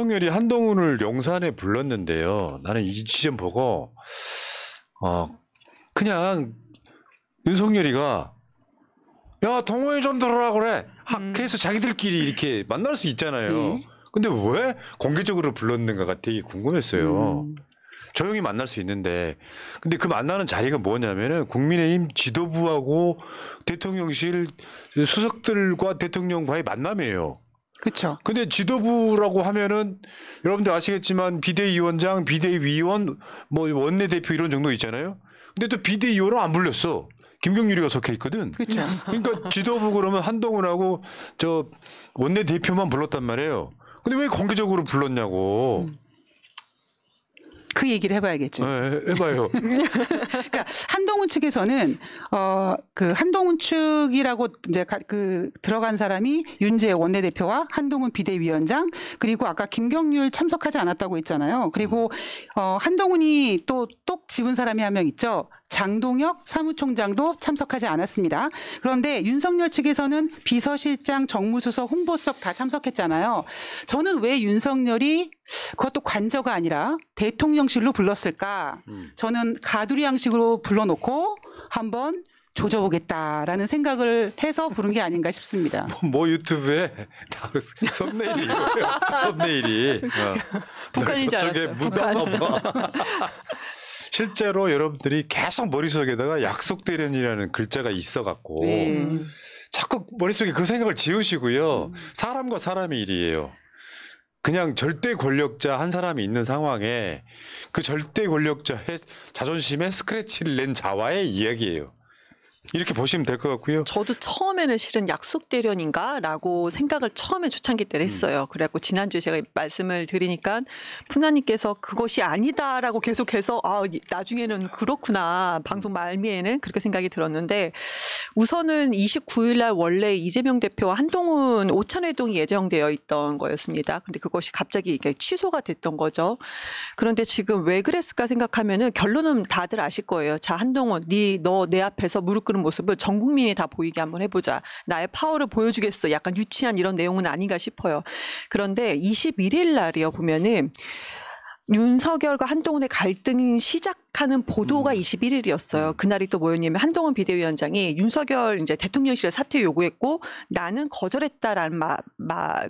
윤석열이 한동훈을 용산에 불렀는데요. 나는 이 지점 보고 그냥 윤석열이가 야 동훈이 좀 들어라 그래. 그래서 자기들끼리 이렇게 만날 수 있잖아요. 근데 왜 공개적으로 불렀는가가 되게 궁금했어요. 조용히 만날 수 있는데. 근데 그 만나는 자리가 뭐냐면은 국민의힘 지도부하고 대통령실 수석들과 대통령과의 만남이에요. 그렇죠. 근데 지도부라고 하면은 여러분들 아시겠지만 비대위원장, 비대위원, 뭐 원내대표 이런 정도 있잖아요. 근데 또 비대위원은 안 불렸어. 김경률이가 속해 있거든. 그렇죠. 그러니까 지도부 그러면 한동훈하고 저 원내대표만 불렀단 말이에요. 근데 왜 공개적으로 불렀냐고. 그 얘기를 해봐야겠죠. 네, 해봐요. 그러니까 한동훈 측에서는 그 한동훈 측이라고 이제 그 들어간 사람이 윤재 원내대표와 한동훈 비대위원장 그리고 아까 김경률 참석하지 않았다고 했잖아요. 그리고 한동훈이 또 똑 집은 사람이 한 명 있죠. 장동혁 사무총장도 참석하지 않았습니다. 그런데 윤석열 측에서는 비서실장, 정무수석, 홍보수석 다 참석했잖아요. 저는 왜 윤석열이 그것도 관저가 아니라 대통령실로 불렀을까? 저는 가두리 양식으로 불러놓고 한번 조져보겠다라는 생각을 해서 부른 게 아닌가 싶습니다. 뭐 유튜브에 썸네일이 이거예요. 썸네일이. 북한인 줄 알았어요. 묻었나 봐. 실제로 여러분들이 계속 머릿속에다가 약속대련이라는 글자가 있어갖고 자꾸 머릿속에 그 생각을 지우시고요. 사람과 사람의 일이에요. 그냥 절대 권력자 한 사람이 있는 상황에 그 절대 권력자의 자존심에 스크래치를 낸 자와의 이야기예요. 이렇게 보시면 될 것 같고요. 저도 처음에는 실은 약속 대련인가라고 생각을 처음에 초창기 때 했어요. 그래갖고 지난주에 제가 말씀을 드리니까 푸나님께서 그것이 아니다라고 계속해서 나중에는 그렇구나. 방송 말미에는 그렇게 생각이 들었는데 우선은 29일 날 원래 이재명 대표와 한동훈 오찬회동이 예정되어 있던 거였습니다. 근데 그것이 갑자기 이게 취소가 됐던 거죠. 그런데 지금 왜 그랬을까 생각하면은 결론은 다들 아실 거예요. 자, 한동훈, 너 내 앞에서 무릎 꿇는 모습을 전 국민이 다 보이게 한번 해보자. 나의 파워를 보여주겠어. 약간 유치한 이런 내용은 아닌가 싶어요. 그런데 21일 날이요 보면은 윤석열과 한동훈의 갈등이 시작하는 보도가 21일이었어요. 그날이 또 뭐였냐면 한동훈 비대위원장이 윤석열 이제 대통령실에 사퇴 요구했고 나는 거절했다라는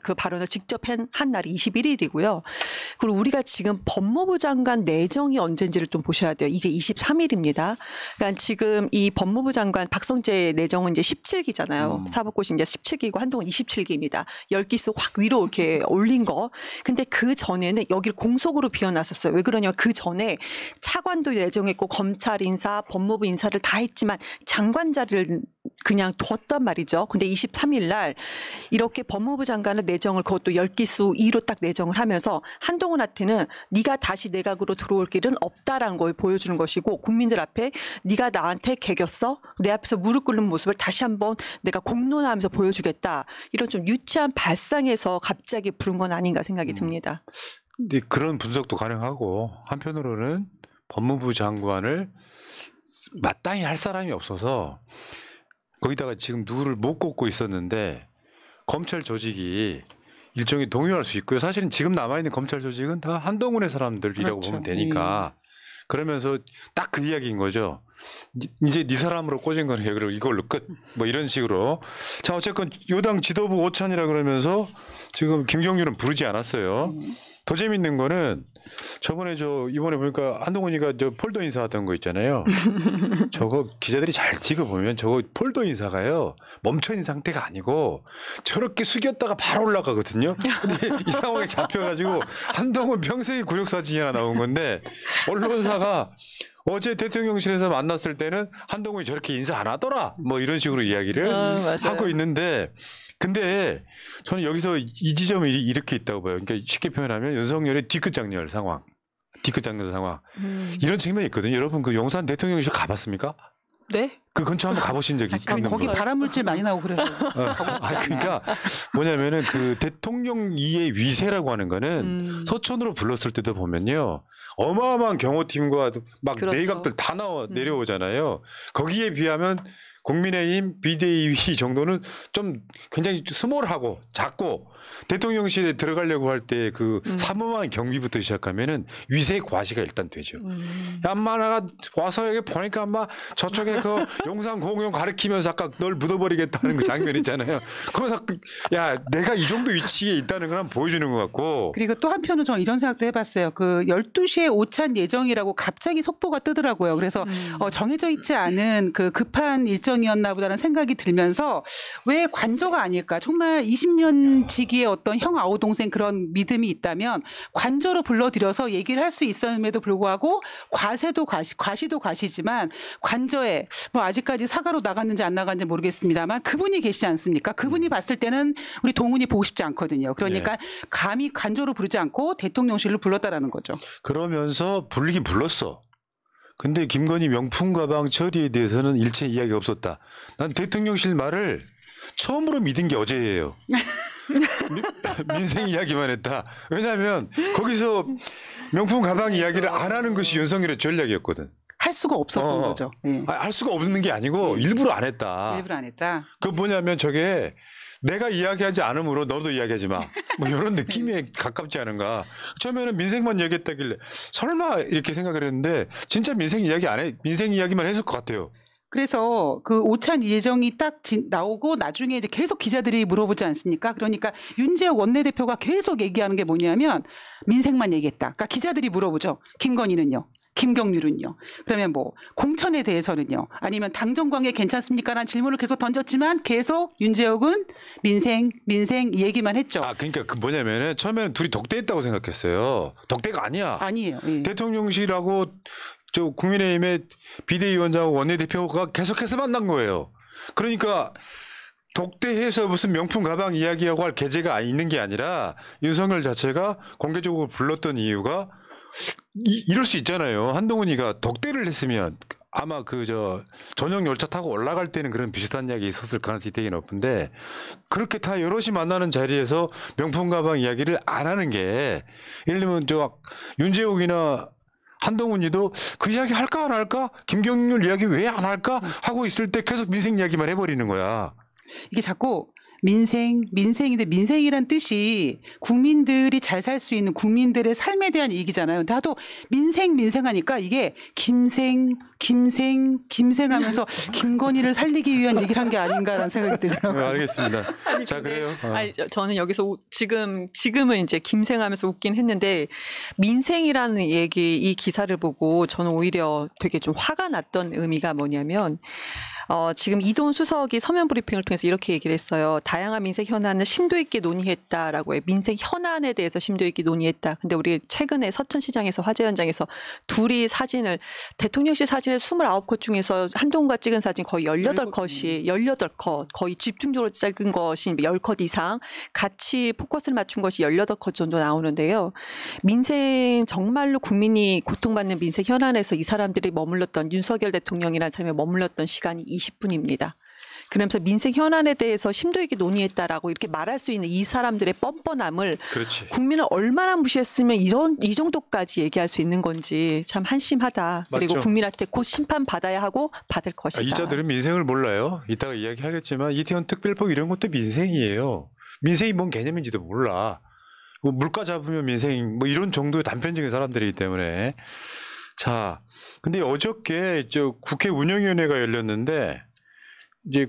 그 발언을 직접 한 날이 21일이고요. 그리고 우리가 지금 법무부 장관 내정이 언젠지를 좀 보셔야 돼요. 이게 23일입니다. 그러니까 지금 이 법무부 장관 박성재 내정은 이제 17기잖아요. 사법고시 이제 17기고 한동훈 27기입니다. 10기수 확 위로 이렇게 올린 거. 근데 그 전에는 여기를 공석으로 비워놨었어요. 왜 그러냐면 그 전에 차관도 예정했고 검찰 인사, 법무부 인사를 다 했지만 장관 자리를 그냥 뒀단 말이죠. 근데 23일 날 이렇게 법무부 장관을 내정을 그것도 10기수 2로 딱 내정을 하면서 한동훈한테는 네가 다시 내각으로 들어올 길은 없다라는 걸 보여주는 것이고 국민들 앞에 네가 나한테 개겼어? 내 앞에서 무릎 꿇는 모습을 다시 한번 내가 공론하면서 보여주겠다. 이런 좀 유치한 발상에서 갑자기 부른 건 아닌가 생각이 듭니다. 근데 그런 분석도 가능하고 한편으로는 법무부 장관을 마땅히 할 사람이 없어서 거기다가 지금 누구를 못 꼽고 있었는데 검찰 조직이 일종의 동요할 수 있고요. 사실은 지금 남아있는 검찰 조직은 다 한동훈의 사람들이라고 그렇죠. 보면 되니까 그러면서 딱 그 이야기인 거죠. 이제 네 사람으로 꽂은 거는 이걸로 끝. 뭐 이런 식으로. 자, 어쨌건 여당 지도부 오찬이라 그러면서 지금 김경률은 부르지 않았어요. 더 재밌는 거는 저번에 이번에 보니까 한동훈이가 폴더 인사하던 거 있잖아요. 저거 기자들이 잘 찍어보면 저거 폴더 인사가요. 멈춰있는 상태가 아니고 저렇게 숙였다가 바로 올라가거든요. 근데 이 상황에 잡혀가지고 한동훈 평생의 굴욕사진이 하나 나온 건데 언론사가 어제 대통령실에서 만났을 때는 한동훈이 저렇게 인사 안 하더라. 뭐 이런 식으로 이야기를 하고 있는데 근데 저는 여기서 이 지점이 이렇게 있다고 봐요. 그러니까 쉽게 표현하면 윤석열의 뒤끝 장렬 상황. 뒤끝 장렬 상황. 이런 측면이 있거든요. 여러분 그 용산 대통령실 가봤습니까? 네? 그 근처 한번 가보신 적이 있는 거기 거예요? 발암물질 많이 나오고 그래서. 그러니까 뭐냐면은 그 대통령이의 위세라고 하는 거는 서촌으로 불렀을 때도 보면요. 어마어마한 경호팀과 막 그렇죠. 내각들 다 내려오잖아요. 거기에 비하면 국민의힘 비대위 정도는 좀 굉장히 스몰하고 작고 대통령실에 들어가려고 할 때 그 사무한 경비부터 시작하면은 위세 과시가 일단 되죠. 엄마 나가 와서 여기 보니까 엄마 저쪽에 그 용산 공영 가리키면서 아까 널 묻어버리겠다는 그 장면 있잖아요. 그러면서 야 내가 이 정도 위치에 있다는 걸 한번 보여주는 것 같고. 그리고 또 한편으로 저는 이런 생각도 해봤어요. 그 12시에 오찬 예정이라고 갑자기 속보가 뜨더라고요. 그래서 정해져 있지 않은 그 급한 일정이었나 보다는 생각이 들면서 왜 관저가 아닐까. 정말 20년 지기의 어떤 형 아우 동생 그런 믿음이 있다면 관저로 불러들여서 얘기를 할 수 있음에도 불구하고 과시도 과시지만 관저에 뭐 아직까지 사과로 나갔는지 안 나갔는지 모르겠습니다만 그분이 계시지 않습니까? 그분이 봤을 때는 우리 동훈이 보고 싶지 않거든요. 그러니까 감히 관저로 부르지 않고 대통령실로 불렀다라는 거죠. 그러면서 불리긴 불렀어. 근데 김건희 명품 가방 처리에 대해서는 일체 이야기가 없었다. 난 대통령실 말을 처음으로 믿은 게 어제예요. 민생 이야기만 했다. 왜냐하면 거기서 명품 가방 이야기를 안 하는 것이 윤석열의 전략이었거든. 할 수가 없었던 거죠. 예. 할 수가 없는 게 아니고 일부러 안 했다. 일부러 안 했다. 그 뭐냐면 저게 내가 이야기하지 않으므로 너도 이야기하지 마. 뭐 이런 느낌에 가깝지 않은가. 처음에는 민생만 얘기했다길래 설마 이렇게 생각을 했는데 진짜 민생 이야기 안 해. 민생 이야기만 했을 것 같아요. 그래서 그 오찬 예정이 딱 나오고 나중에 이제 계속 기자들이 물어보지 않습니까? 그러니까 윤재욱 원내대표가 계속 얘기하는 게 뭐냐면 민생만 얘기했다. 그러니까 기자들이 물어보죠. 김건희는요? 김경률은요? 그러면 뭐 공천에 대해서는요? 아니면 당정관계 괜찮습니까? 라는 질문을 계속 던졌지만 계속 윤재욱은 민생 얘기만 했죠. 아, 그러니까 그 뭐냐면은 처음에는 둘이 덕대했다고 생각했어요. 덕대가 아니야. 아니에요. 예. 대통령실하고 저 국민의힘의 비대위원장하고 원내대표가 계속해서 만난 거예요. 그러니까 독대해서 무슨 명품 가방 이야기하고 할 계제가 있는 게 아니라 윤석열 자체가 공개적으로 불렀던 이유가 이럴 수 있잖아요. 한동훈이가 독대를 했으면 아마 그 전용 열차 타고 올라갈 때는 그런 비슷한 이야기 있었을 가능성이 되게 높은데 그렇게 다 여럿이 만나는 자리에서 명품 가방 이야기를 안 하는 게 예를 들면 윤재욱이나 한동훈이도 그 이야기 할까 안 할까? 김경률 이야기 왜 안 할까? 하고 있을 때 계속 민생 이야기만 해버리는 거야. 이게 자꾸 민생인데 민생이란 뜻이 국민들이 잘 살 수 있는 국민들의 삶에 대한 얘기잖아요. 나도 민생 하니까 이게 김생 하면서 김건희를 살리기 위한 얘기를 한 게 아닌가라는 생각이 들더라고요. 알겠습니다. 자, 그래요. 아니, 저는 여기서 지금은 이제 김생하면서 웃긴 했는데 민생이라는 얘기 이 기사를 보고 저는 오히려 되게 좀 화가 났던 의미가 뭐냐면 지금 이동훈 수석이 서면 브리핑을 통해서 이렇게 얘기를 했어요. 다양한 민생 현안을 심도 있게 논의했다라고 해요. 민생 현안에 대해서 심도 있게 논의했다. 근데 우리 최근에 서천시장에서 화재 현장에서 둘이 사진을 대통령실 사진을 29컷 중에서 한동훈과 찍은 사진 거의 18컷 거의 집중적으로 찍은 것이 10컷 이상 같이 포커스를 맞춘 것이 18컷 정도 나오는데요. 민생 정말로 국민이 고통받는 민생 현안에서 이 사람들이 머물렀던 윤석열 대통령이라는 사람이 머물렀던 시간이 20분입니다. 그러면서 민생 현안에 대해서 심도 있게 논의했다라고 이렇게 말할 수 있는 이 사람들의 뻔뻔함을 그렇지. 국민을 얼마나 무시했으면 이 정도까지 얘기할 수 있는 건지 참 한심하다. 그리고 맞죠. 국민한테 곧 심판 받아야 하고 받을 것이다. 이자들은 민생을 몰라요. 이따가 이야기하겠지만 이태원 특별법 이런 것도 민생이에요. 민생이 뭔 개념인지도 몰라. 뭐 물가 잡으면 민생 뭐 이런 정도의 단편적인 사람들이기 때문에. 자, 근데 어저께 국회 운영위원회가 열렸는데 이제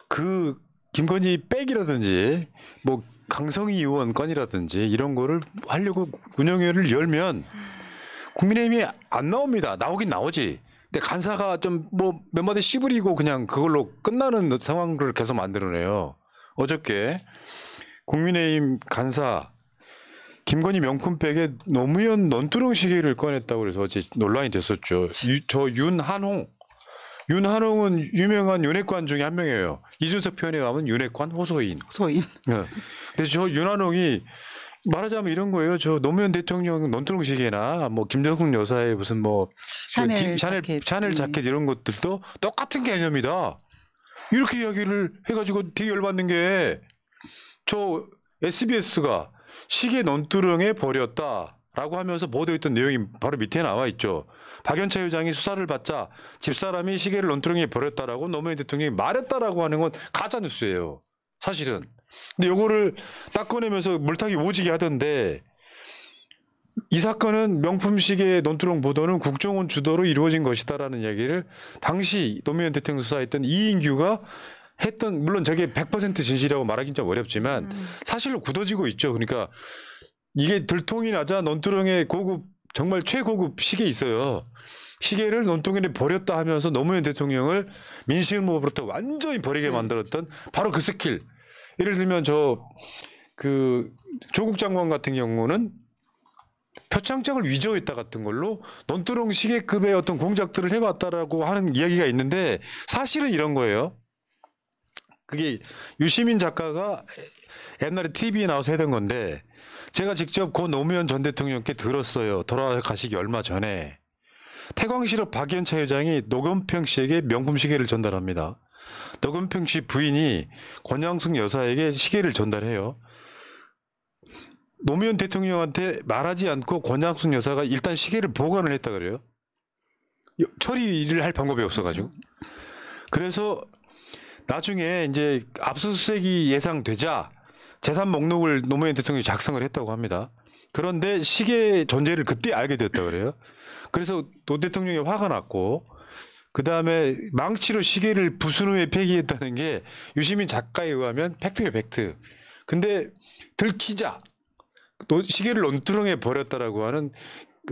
그 김건희 백이라든지 뭐 강성희 의원 건이라든지 이런 거를 하려고 운영위원회를 열면 국민의힘이 안 나옵니다. 나오긴 나오지. 근데 간사가 좀 뭐 몇 마디 씨부리고 그냥 그걸로 끝나는 상황을 계속 만들어내요. 어저께 국민의힘 간사 김건희 명품백에 노무현 논두렁 시계를 꺼냈다고 그래서 어제 논란이 됐었죠. 윤한홍은 유명한 윤핵관 중에 한 명이에요. 이준석 편에 가면 윤핵관 호소인. 소인. 근데 저 윤한홍이 말하자면 이런 거예요. 저 노무현 대통령 논두렁 시계나 뭐 김정숙 여사의 무슨 뭐 샤넬 샤넬 자켓 이런 것들도 똑같은 개념이다. 이렇게 이야기를 해가지고 되게 열받는 게 저 SBS가 시계 논두렁에 버렸다라고 하면서 보도했던 내용이 바로 밑에 나와 있죠. 박연차 회장이 수사를 받자 집사람이 시계를 논두렁에 버렸다라고 노무현 대통령이 말했다라고 하는 건 가짜 뉴스예요. 사실은. 근데 요거를 딱 꺼내면서 물타기 오지게 하던데 이 사건은 명품 시계 논두렁 보도는 국정원 주도로 이루어진 것이다라는 이야기를 당시 노무현 대통령 수사했던 이인규가 했던, 물론 저게 100% 진실이라고 말하기는 좀 어렵지만 사실로 굳어지고 있죠. 그러니까 이게 들통이 나자 논두렁에 고급, 정말 최고급 시계 있어요. 시계를 논두렁에 버렸다 하면서 노무현 대통령을 민심으로부터 완전히 버리게 만들었던 바로 그 스킬. 예를 들면 조국 장관 같은 경우는 표창장을 위조했다 같은 걸로 논두렁 시계급의 어떤 공작들을 해봤다라고 하는 이야기가 있는데 사실은 이런 거예요. 그게 유시민 작가가 옛날에 TV에 나와서 했던 건데 제가 직접 고 노무현 전 대통령께 들었어요. 돌아가시기 얼마 전에. 태광실업 박연차 회장이 노건평 씨에게 명품 시계를 전달합니다. 노건평 씨 부인이 권양숙 여사에게 시계를 전달해요. 노무현 대통령한테 말하지 않고 권양숙 여사가 일단 시계를 보관을 했다 그래요. 처리를 할 방법이 없어가지고. 그래서 나중에 이제 압수수색이 예상되자 재산 목록을 노무현 대통령이 작성을 했다고 합니다. 그런데 시계 존재를 그때 알게 됐다 그래요. 그래서 노 대통령이 화가 났고 그다음에 망치로 시계를 부순 후에 폐기했다는 게 유시민 작가에 의하면 팩트예요, 팩트. 근데 들키자 시계를 논두렁에 버렸다라고 하는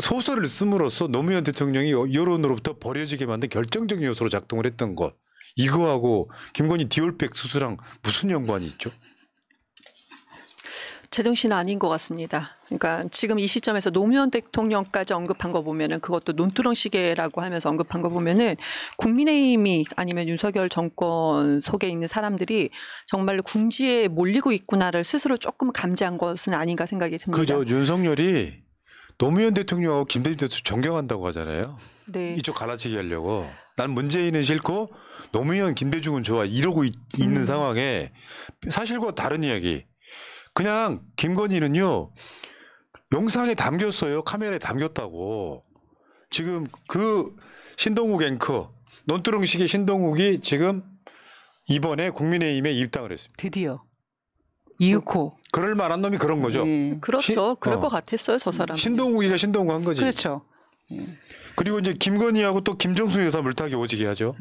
소설을 씀으로써 노무현 대통령이 여론으로부터 버려지게 만든 결정적인 요소로 작동을 했던 것. 이거하고 김건희 디올백 수수랑 무슨 연관이 있죠? 제정신은 아닌 것 같습니다. 그러니까 지금 이 시점에서 노무현 대통령까지 언급한 거 보면은 그것도 논두렁 시계라고 하면서 언급한 거 보면은 국민의힘이 아니면 윤석열 정권 속에 있는 사람들이 정말로 궁지에 몰리고 있구나를 스스로 조금 감지한 것은 아닌가 생각이 듭니다. 그죠. 윤석열이 노무현 대통령하고 김대중 대통령 존경한다고 하잖아요. 네. 이쪽 갈라치기 하려고. 난 문재인은 싫고 노무현 김대중은 좋아 이러고 있는 상황에 사실과 다른 이야기. 그냥 김건희는요. 영상에 담겼어요. 카메라에 담겼다고. 지금 그 신동욱 앵커 논두렁 시계 신동욱이 지금 이번에 국민의힘에 입당을 했습니다. 드디어 이윽고. 그럴 만한 놈이 그런 거죠. 네. 그렇죠. 그럴 것 같았어요, 저 사람. 신동욱이가 신동욱 한 거지. 그렇죠. 그리고 이제 김건희하고 또 김정숙 여사 물타기 오지게 하죠.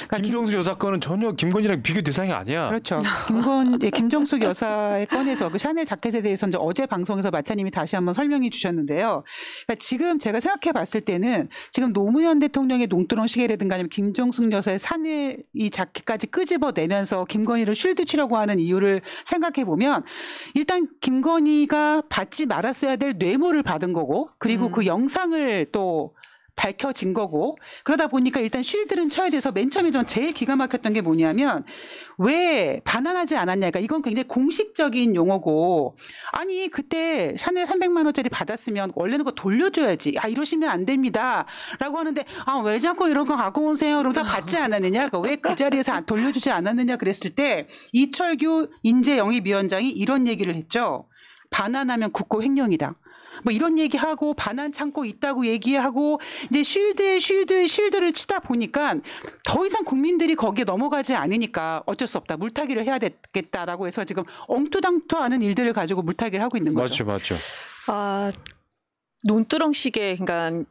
그러니까 김정숙 여사 건은 전혀 김건희랑 비교 대상이 아니야. 그렇죠. 김정숙 여사의 건에서 그 샤넬 자켓에 대해서 이제 어제 방송에서 마차님이 다시 한번 설명해 주셨는데요. 그러니까 지금 제가 생각해 봤을 때는 지금 노무현 대통령의 농두렁 시계라든가 아니면 김정숙 여사의 샤넬 이 자켓까지 끄집어내면서 김건희를 쉴드 치려고 하는 이유를 생각해 보면 일단 김건희가 받지 말았어야 될 뇌물을 받은 거고 그리고 그 영상을 또 밝혀진 거고 그러다 보니까 일단 쉴드는 쳐야 돼서 맨 처음에 전 제일 기가 막혔던 게 뭐냐면 왜 반환하지 않았냐. 그러니까 이건 굉장히 공식적인 용어고 아니 그때 샤넬 300만 원짜리 받았으면 원래는 그거 돌려줘야지. 아 이러시면 안 됩니다. 라고 하는데 아 왜 자꾸 이런 거 갖고 오세요. 그러면서 받지 않았느냐. 왜 그 자리에서 돌려주지 않았느냐 그랬을 때 이철규 인재영입위원장이 이런 얘기를 했죠. 반환하면 국고 횡령이다. 뭐 이런 얘기하고 반환 창고 있다고 얘기하고 이제 쉴드를 치다 보니까 더 이상 국민들이 거기에 넘어가지 않으니까 어쩔 수 없다. 물타기를 해야 되겠다라고 해서 지금 엉투당투하는 일들을 가지고 물타기를 하고 있는 거죠. 맞죠. 아, 논두렁 시계 그러니까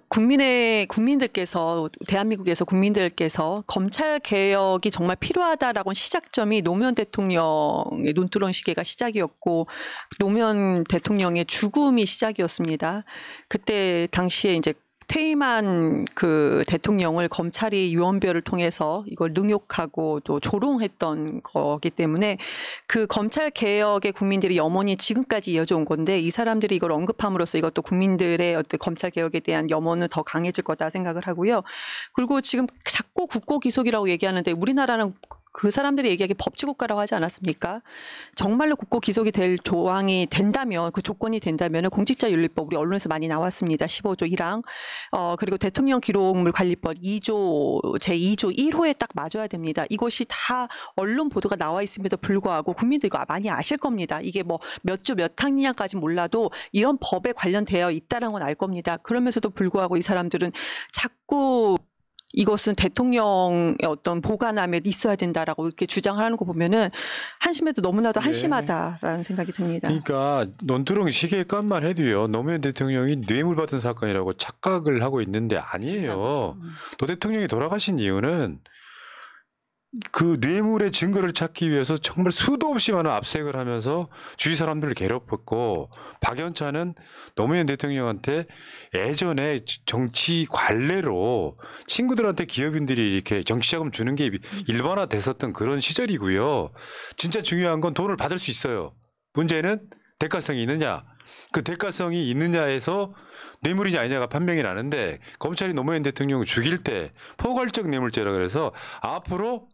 국민들께서 대한민국에서 국민들께서 검찰 개혁이 정말 필요하다라고 시작점이 노무현 대통령의 논두렁 시계가 시작이었고 노무현 대통령의 죽음이 시작이었습니다. 그때 당시에 이제 퇴임한 그 대통령을 검찰이 유언별을 통해서 이걸 능욕하고 또 조롱했던 거기 때문에 그 검찰 개혁의 국민들이 염원이 지금까지 이어져 온 건데 이 사람들이 이걸 언급함으로써 이것도 국민들의 어떤 검찰 개혁에 대한 염원은 더 강해질 거다 생각을 하고요. 그리고 지금 자꾸 국고 기속이라고 얘기하는데 우리나라는 그 사람들이 얘기하기 법치국가라고 하지 않았습니까? 정말로 국고 기속이 될 조항이 된다면 그 조건이 된다면 공직자윤리법 우리 언론에서 많이 나왔습니다. 15조 1항 그리고 대통령 기록물 관리법 2조 제2조 1호에 딱 맞아야 됩니다. 이것이 다 언론 보도가 나와 있음에도 불구하고 국민들 이거 많이 아실 겁니다. 이게 뭐 몇 조 몇 항량까지 몰라도 이런 법에 관련되어 있다는 건 알 겁니다. 그러면서도 불구하고 이 사람들은 자꾸 이것은 대통령의 어떤 보관함에 있어야 된다라고 이렇게 주장을 하는 거 보면은 한심해도 너무나도 한심하다라는 생각이 듭니다. 그러니까 논두렁 시계값만 해도요. 노무현 대통령이 뇌물 받은 사건이라고 착각을 하고 있는데 아니에요. 노 대통령이 돌아가신 이유는 그 뇌물의 증거를 찾기 위해서 정말 수도 없이 많은 압색을 하면서 주위 사람들을 괴롭혔고 박연차는 노무현 대통령한테 예전에 정치 관례로 친구들한테 기업인들이 이렇게 정치자금 주는 게 일반화됐었던 그런 시절이고요. 진짜 중요한 건 돈을 받을 수 있어요. 문제는 대가성이 있느냐. 그 대가성이 있느냐에서 뇌물이냐 아니냐가 판명이 나는데 검찰이 노무현 대통령을 죽일 때 포괄적 뇌물죄라 그래서 앞으로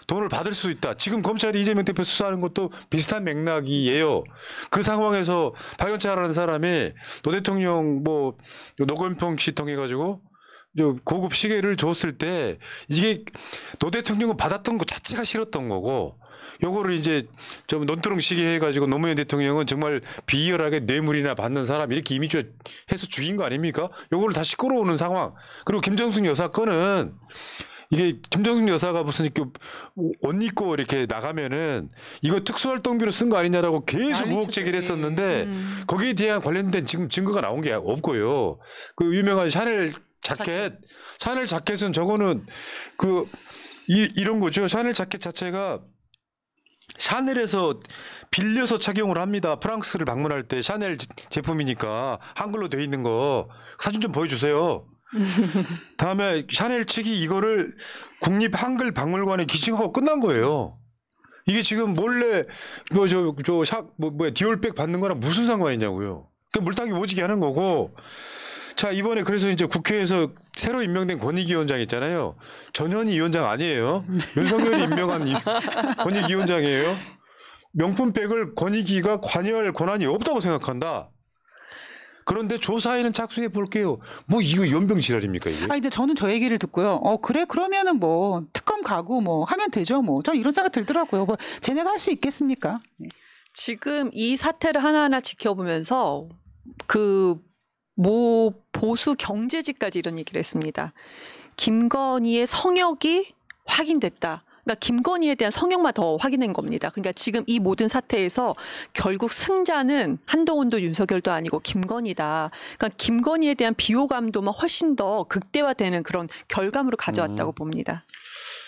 돈을 받을 수 있다. 지금 검찰이 이재명 대표 수사하는 것도 비슷한 맥락이에요. 그 상황에서 박연차라는 사람이 노 대통령 뭐 노건평 씨 통해 가지고 고급 시계를 줬을 때 이게 노 대통령은 받았던 것 자체가 싫었던 거고 요거를 이제 좀 논두렁 시계 해가지고 노무현 대통령은 정말 비열하게 뇌물이나 받는 사람 이렇게 이미지 해서 죽인 거 아닙니까? 요거를 다시 끌어오는 상황. 그리고 김정숙 여사 건은 이게 김정숙 여사가 무슨 이렇게 옷 입고 이렇게 나가면은 이거 특수활동비로 쓴 거 아니냐라고 계속 의혹 제기를 했었는데 거기에 대한 관련된 지금 증거가 나온 게 없고요. 그 유명한 샤넬 자켓은 저거는 이런 거죠. 샤넬 자켓 자체가 샤넬에서 빌려서 착용을 합니다. 프랑스를 방문할 때 샤넬 제품이니까 한글로 돼 있는 거 사진 좀 보여주세요. 다음에 샤넬 측이 이거를 국립 한글 박물관에 기증하고 끝난 거예요. 이게 지금 몰래 디올백 받는 거랑 무슨 상관이냐고요. 그 물타기 오지게 하는 거고. 자, 이번에 그래서 이제 국회에서 새로 임명된 권익위원장 있잖아요. 전현희 위원장 아니에요. 윤석열이 임명한 권익위원장이에요. 명품백을 권익위가 관여할 권한이 없다고 생각한다. 그런데 조사에는 착수해 볼게요. 뭐 이거 연병 지랄입니까 이게? 근데 저는 저 얘기를 듣고요. 그래 그러면은 뭐 특검 가고 뭐 하면 되죠. 뭐 저 이런 생각 들더라고요. 뭐 쟤네가 할 수 있겠습니까? 지금 이 사태를 하나하나 지켜보면서 보수 경제지까지 이런 얘기를 했습니다. 김건희의 성역이 확인됐다. 그러니까 김건희에 대한 성역만 더 확인된 겁니다. 그러니까 지금 이 모든 사태에서 결국 승자는 한동훈도 윤석열도 아니고 김건희다. 그러니까 김건희에 대한 비호감도만 훨씬 더 극대화되는 그런 결과물을 가져왔다고 봅니다.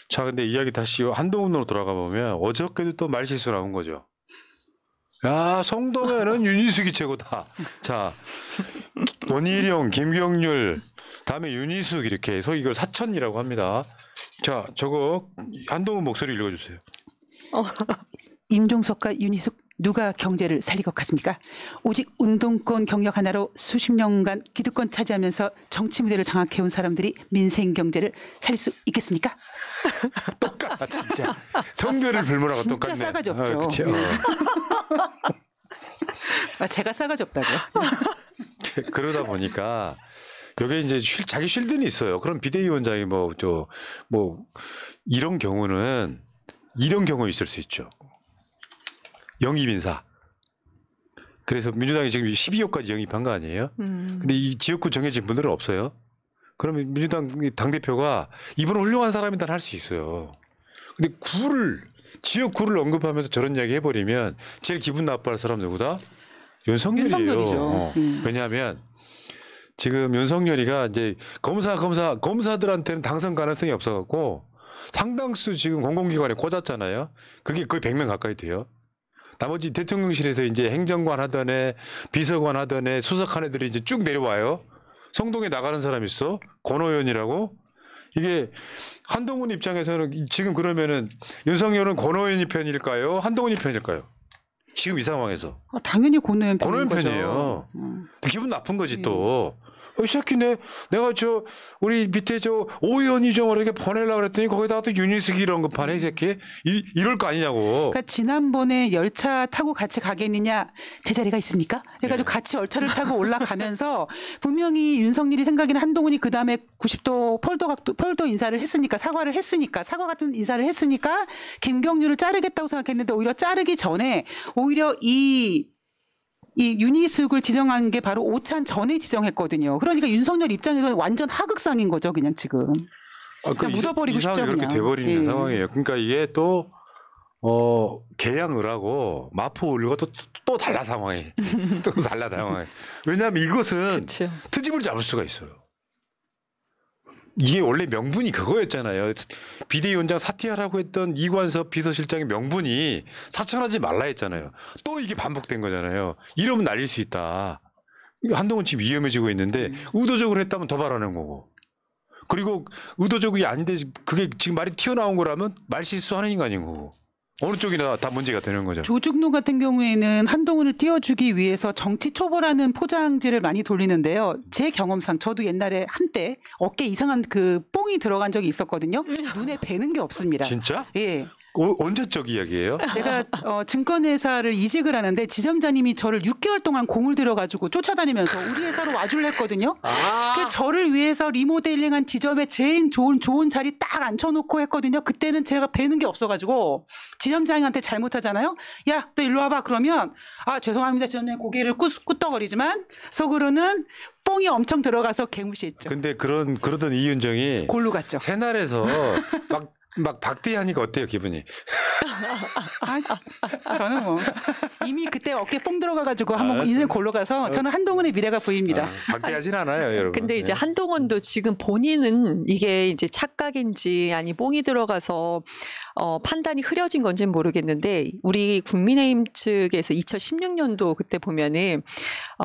자, 근데 이야기 다시 한동훈으로 돌아가 보면 어저께도 또 말실수 나온 거죠. 야, 성동에는 윤희숙이 최고다. 자, 원희룡, 김경률, 다음에 윤희숙 이렇게 해서 이걸 사천이라고 합니다. 자, 저거 한동훈 목소리 읽어주세요. 임종석과 윤희숙 누가 경제를 살릴 것 같습니까? 오직 운동권 경력 하나로 수십 년간 기득권 차지하면서 정치 무대를 장악해온 사람들이 민생 경제를 살릴 수 있겠습니까? 똑같아 진짜. 성별을 불문하고 진짜 똑같네. 싸가지 없죠. 그쵸. 제가 싸가지 없다고요. 그러다 보니까 여기 이제 자기 쉴드는 있어요. 그럼 비대위원장이 이런 경우는 이런 경우 있을 수 있죠. 영입 인사. 그래서 민주당이 지금 12호까지 영입한 거 아니에요? 근데 이 지역구 정해진 분들은 없어요. 그러면 민주당 당대표가 이분은 훌륭한 사람이다 할 수 있어요. 근데 지역구를 언급하면서 저런 이야기 해버리면 제일 기분 나빠할 사람 누구다? 윤석열이에요. 윤석열이죠. 왜냐하면 지금 윤석열이가 이제 검사들한테는 당선 가능성이 없어갖고 상당수 지금 공공기관에 꽂았잖아요. 그게 거의 100명 가까이 돼요. 나머지 대통령실에서 이제 행정관 하던 애, 비서관 하던 애, 수석한 애들이 이제 쭉 내려와요. 성동에 나가는 사람 있어. 권오현이라고. 이게 한동훈 입장에서는 지금 그러면은 윤석열은 권오현이 편일까요? 한동훈이 편일까요? 지금 이 상황에서. 당연히 권오현 편이에요. 기분 나쁜 거지 또. 이 새끼 내가 우리 밑에 오 의원이 좀 이렇게 보내려고 그랬더니 거기다가 또 윤희숙이 이런 거 파네 이 새끼 이럴 거 아니냐고. 그러니까 지난번에 열차 타고 같이 가겠느냐 제 자리가 있습니까? 그래가지고 같이 열차를 타고 올라가면서 분명히 윤석열이 생각에는 한동훈이 그 다음에 90도 폴더 인사를 했으니까 사과를 했으니까 사과 같은 인사를 했으니까 김경률을 자르겠다고 생각했는데 오히려 자르기 전에 오히려 이 윤희숙을 지정한 게 바로 오찬 전에 지정했거든요. 그러니까 윤석열 입장에서는 완전 하극상인 거죠, 그냥 지금. 그냥 묻어버리고 싶죠, 그렇게 그냥. 돼버리는 예. 상황이에요. 그러니까 이게 또 계양을하고 마포을과 또 달라 상황이. 또 달라 상황이. 왜냐하면 이것은 그쵸. 트집을 잡을 수가 있어요. 이게 원래 명분이 그거였잖아요. 비대위원장 사퇴하라고 했던 이관섭 비서실장의 명분이 사천하지 말라 했잖아요. 또 이게 반복된 거잖아요. 이러면 날릴 수 있다. 한동훈 지금 위험해지고 있는데 의도적으로 했다면 더 바라는 거고. 그리고 의도적이 아닌데 그게 지금 말이 튀어나온 거라면 말 실수하는 인간인 거고. 어느 쪽이나 다 문제가 되는 거죠. 조중노 같은 경우에는 한동훈을 띄워주기 위해서 정치 초보라는 포장지를 많이 돌리는데요. 제 경험상 저도 옛날에 한때 어깨 이상한 그 뽕이 들어간 적이 있었거든요. 눈에 뵈는 게 없습니다. 진짜? 예. 언제적 이야기예요? 제가 증권회사를 이직을 하는데 지점장님이 저를 6개월 동안 공을 들여가지고 쫓아다니면서 우리 회사로 와주려 했거든요. 그 저를 위해서 리모델링한 지점에 제일 좋은 자리 딱 앉혀놓고 했거든요. 그때는 제가 뵈는 게 없어가지고 지점장한테 잘못하잖아요. 야, 너 일로 와봐. 그러면 죄송합니다. 저는 고개를 끄덕거리지만 속으로는 뽕이 엄청 들어가서 개무시했죠. 근데 그러던 이윤정이 골로 갔죠. 새날에서 막 박대하니까 어때요 기분이? 저는 뭐 이미 그때 어깨 뽕 들어가가지고 한번 인생 골로 가서 저는 한동훈의 미래가 보입니다. 박대하진 않아요, 여러분. 근데 이제 네. 한동훈도 지금 본인은 이게 이제 착각인지 아니 뽕이 들어가서 판단이 흐려진 건지는 모르겠는데 우리 국민의힘 측에서 2016년도 그때 보면은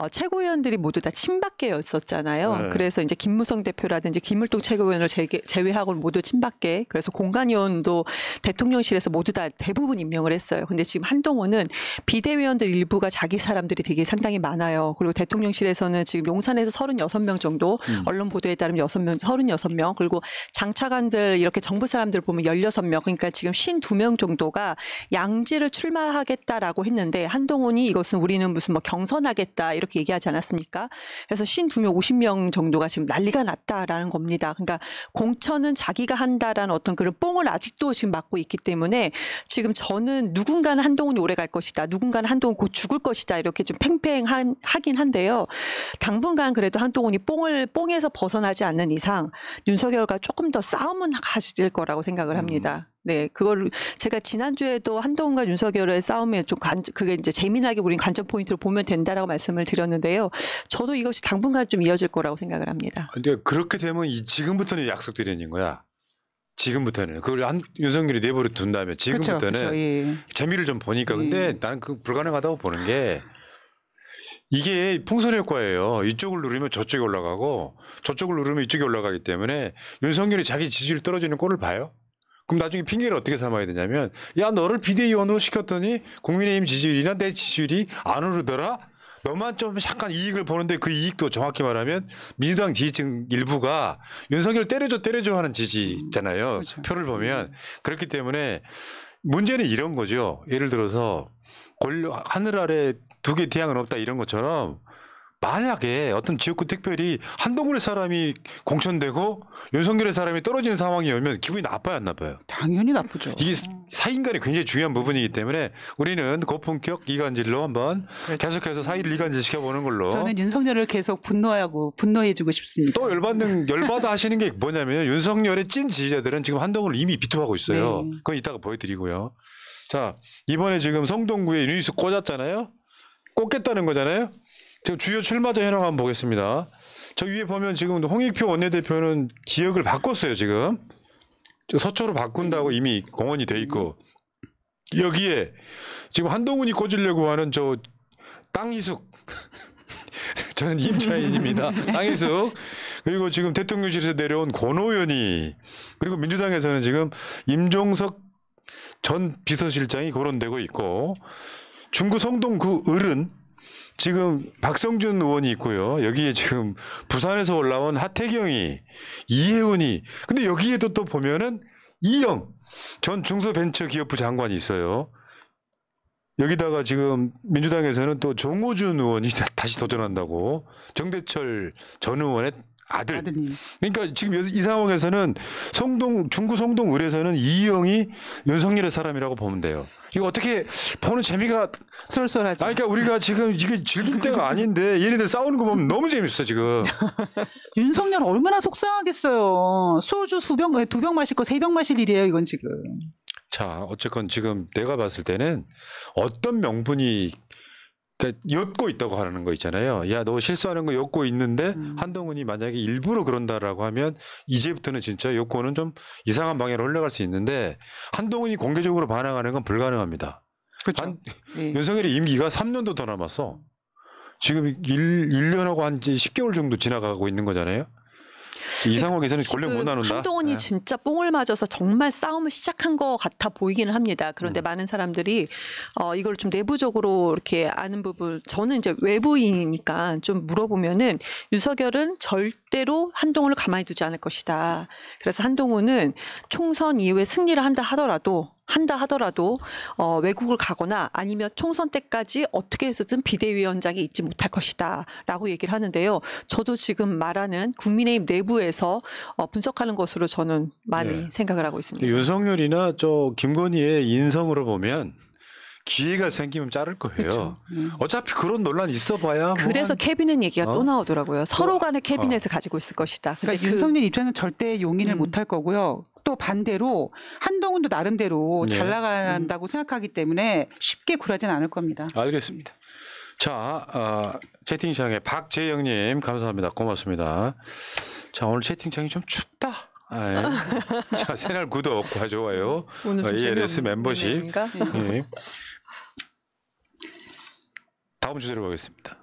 최고위원들이 모두 다 친박계였었잖아요. 네. 그래서 이제 김무성 대표라든지 김물동 최고위원을 제외하고 모두 친박계. 그래서 공관위원도 대통령실에서 모두 다 대부분 임명을 했어요. 근데 지금 한동훈은 비대위원들 일부가 자기 사람들이 되게 상당히 많아요. 그리고 대통령실에서는 지금 용산에서 36명 정도, 언론 보도에 따르면 36명, 그리고 장차관들 이렇게 정부 사람들 보면 16명, 그러니까 지금 52명 정도가 양지를 출마하겠다라고 했는데 한동훈이 이것은 우리는 무슨 뭐 경선하겠다 이렇게 얘기하지 않았습니까? 그래서 52명, 50명 정도가 지금 난리가 났다라는 겁니다. 그러니까 공천은 자기가 한다라는 어떤 그런 뽕을 아직도 지금 맞고 있기 때문에 지금 저는 누군가는 한동훈이 오래 갈 것이다. 누군가는 한동훈 곧 죽을 것이다. 이렇게 좀 팽팽하긴 한데요. 당분간 그래도 한동훈이 뽕에서 벗어나지 않는 이상 윤석열과 조금 더 싸움은 가질 거라고 생각을 합니다. 네, 그걸 제가 지난주에도 한동훈과 윤석열의 싸움에 좀 그게 이제 재미나게 우린 관전 포인트를 보면 된다라고 말씀을 드렸는데요. 저도 이것이 당분간 좀 이어질 거라고 생각을 합니다. 근데 그렇게 되면 지금부터는 약속드리는 거야. 지금부터는 그걸 윤석열이 내버려 둔다면 지금부터는 그렇죠. 예. 재미를 좀 보니까 근데 나는 그 불가능하다고 보는 게 이게 풍선 효과예요. 이쪽을 누르면 저쪽이 올라가고 저쪽을 누르면 이쪽이 올라가기 때문에 윤석열이 자기 지지율 떨어지는 꼴을 봐요. 그럼 나중에 핑계를 어떻게 삼아야 되냐면 야 너를 비대위원으로 시켰더니 국민의힘 지지율이나 내 지지율이 안 오르더라. 너만 좀 잠깐 이익을 보는데 그 이익도 정확히 말하면 민주당 지지층 일부가 윤석열 때려줘 하는 지지잖아요. 그렇죠. 표를 보면. 그렇기 때문에 문제는 이런 거죠. 예를 들어서 하늘 아래 두 개 태양은 없다 이런 것처럼 만약에 어떤 지역구 특별히 한동훈의 사람이 공천되고 윤석열의 사람이 떨어지는 상황이 오면 기분이 나빠요, 안 나빠요? 당연히 나쁘죠. 이게 사인간에 굉장히 중요한 부분이기 때문에 우리는 고품격 이간질로 한번 계속해서 사이를 이간질 시켜보는 걸로. 저는 윤석열을 계속 분노해주고 싶습니다. 또 열받아 하시는 게 뭐냐면 윤석열의 찐 지지자들은 지금 한동훈을 이미 비토하고 있어요. 네. 그건 이따가 보여드리고요. 자, 이번에 지금 성동구에 윤희숙 꽂았잖아요. 꽂겠다는 거잖아요. 지금 주요 출마자 현황 한번 보겠습니다. 저 위에 보면 지금 홍익표 원내대표는 지역을 바꿨어요. 지금 서초로 바꾼다고 이미 공언이 돼 있고 여기에 지금 한동훈이 꽂으려고 하는 저 땅희숙 저는 임차인입니다. 땅희숙 그리고 지금 대통령실에서 내려온 권오연이 그리고 민주당에서는 지금 임종석 전 비서실장이 거론되고 있고 중구 성동구 을은 지금 박성준 의원이 있고요. 여기에 지금 부산에서 올라온 하태경이, 이혜은이. 근데 여기에도 또 보면은 이영 전 중소벤처기업부 장관이 있어요. 여기다가 지금 민주당에서는 또 정호준 의원이 다시 도전한다고. 정대철 전 의원의 아드님. 그러니까 지금 이 상황에서는 중구 성동 을에서는 이영이 윤석열의 사람이라고 보면 돼요. 이거 어떻게 보는 재미가 쏠쏠하죠. 그러니까 우리가 지금 이게 즐길 때가 아닌데 얘네들 싸우는 거 보면 너무 재밌어 지금. 윤석열 얼마나 속상하겠어요. 소주 두 병 마실 거 3병 마실 일이에요, 이건 지금. 자, 어쨌건 지금 내가 봤을 때는 어떤 명분이 그러니까 엿고 있다고 하는 거 있잖아요. 야, 너 실수하는 거 엿고 있는데 한동훈이 만약에 일부러 그런다라고 하면 이제부터는 진짜 엿고는 좀 이상한 방향으로 흘러갈 수 있는데 한동훈이 공개적으로 반항하는 건 불가능합니다. 그렇죠. 네. 윤석열의 임기가 3년도 더 남았어. 지금 1년하고 한 10개월 정도 지나가고 있는 거잖아요. 이 상황에서는 권력 못 나눈다. 한동훈이 네. 진짜 뽕을 맞아서 정말 싸움을 시작한 것 같아 보이기는 합니다. 그런데 많은 사람들이 이걸 좀 내부적으로 이렇게 아는 부분, 저는 이제 외부인이니까 좀 물어보면은 윤석열은 절대로 한동훈을 가만히 두지 않을 것이다. 그래서 한동훈은 총선 이후에 승리를 한다 하더라도 외국을 가거나 아니면 총선 때까지 어떻게 해서든 비대위원장에 있지 못할 것이다 라고 얘기를 하는데요. 저도 지금 말하는 국민의힘 내부에서 분석하는 것으로 저는 많이 네. 생각을 하고 있습니다. 윤석열이나 저 김건희의 인성으로 보면 기회가 생기면 자를 거예요. 그렇죠. 어차피 그런 논란이 있어봐야. 그래서 캐비넷 얘기가 또 나오더라고요. 서로 간의 캐비넷을 가지고 있을 것이다. 그러니까 윤석열 입장은 절대 용인을 못할 거고요. 또 반대로 한동훈도 나름대로 네. 잘 나간다고 생각하기 때문에 쉽게 굴하진 않을 겁니다. 알겠습니다. 자, 채팅창에 박재영님 감사합니다. 고맙습니다. 자, 오늘 채팅창이 좀 춥다. 자, 새날 구독과 좋아요, 오늘 좀 ALS 재미없는 멤버십. 내용인가? 예. 다음 주제로 가겠습니다.